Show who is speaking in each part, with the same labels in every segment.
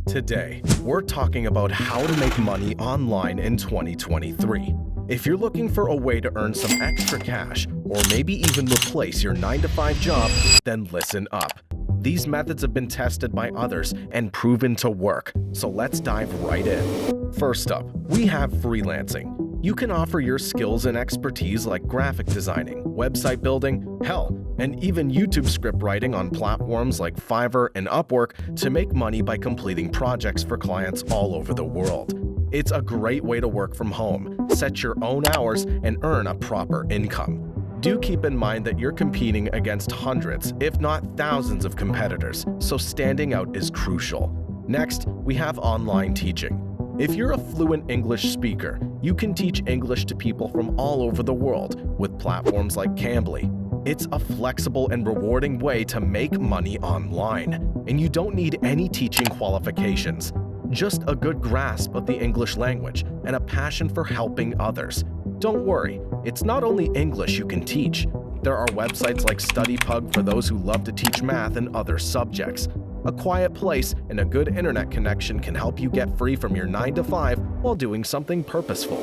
Speaker 1: Today, we're talking about how to make money online in 2023. If you're looking for a way to earn some extra cash, or maybe even replace your 9-to-5 job, then listen up. These methods have been tested by others and proven to work, so let's dive right in. First up, we have freelancing. You can offer your skills and expertise like graphic designing, website building, hell, and even YouTube script writing on platforms like Fiverr and Upwork to make money by completing projects for clients all over the world. It's a great way to work from home, set your own hours, and earn a proper income. Do keep in mind that you're competing against hundreds, if not thousands of competitors, so standing out is crucial. Next, we have online teaching. If you're a fluent English speaker, you can teach English to people from all over the world with platforms like Cambly. It's a flexible and rewarding way to make money online, and you don't need any teaching qualifications. Just a good grasp of the English language and a passion for helping others. Don't worry, it's not only English you can teach. There are websites like StudyPug for those who love to teach math and other subjects. A quiet place and a good internet connection can help you get free from your 9-to-5 while doing something purposeful.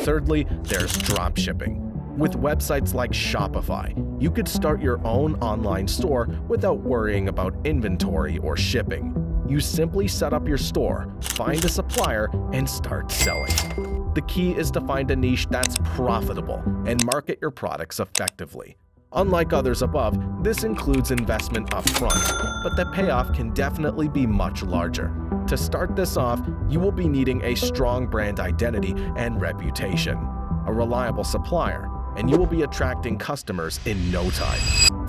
Speaker 1: Thirdly, there's dropshipping. With websites like Shopify, you could start your own online store without worrying about inventory or shipping. You simply set up your store, find a supplier, and start selling. The key is to find a niche that's profitable and market your products effectively. Unlike others above, this includes investment upfront, but the payoff can definitely be much larger. To start this off, you will be needing a strong brand identity and reputation, a reliable supplier, and you will be attracting customers in no time.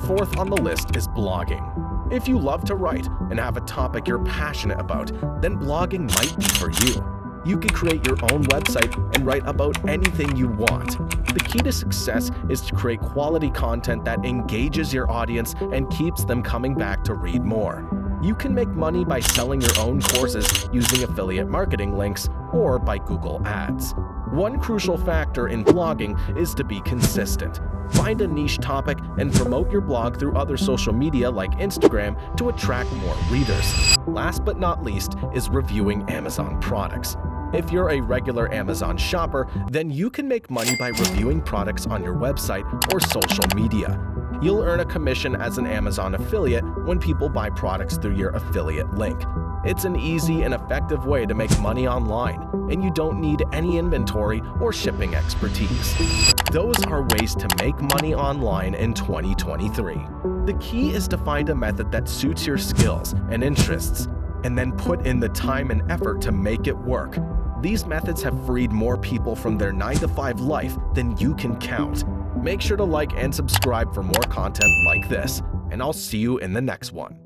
Speaker 1: Fourth on the list is blogging. If you love to write and have a topic you're passionate about, then blogging might be for you. You can create your own website and write about anything you want. The key to success is to create quality content that engages your audience and keeps them coming back to read more. You can make money by selling your own courses using affiliate marketing links or by Google Ads. One crucial factor in blogging is to be consistent. Find a niche topic and promote your blog through other social media like Instagram to attract more readers. Last but not least is reviewing Amazon products. If you're a regular Amazon shopper, then you can make money by reviewing products on your website or social media. You'll earn a commission as an Amazon affiliate when people buy products through your affiliate link. It's an easy and effective way to make money online, and you don't need any inventory or shipping expertise. Those are ways to make money online in 2023. The key is to find a method that suits your skills and interests, and then put in the time and effort to make it work. These methods have freed more people from their 9-to-5 life than you can count. Make sure to like and subscribe for more content like this, and I'll see you in the next one.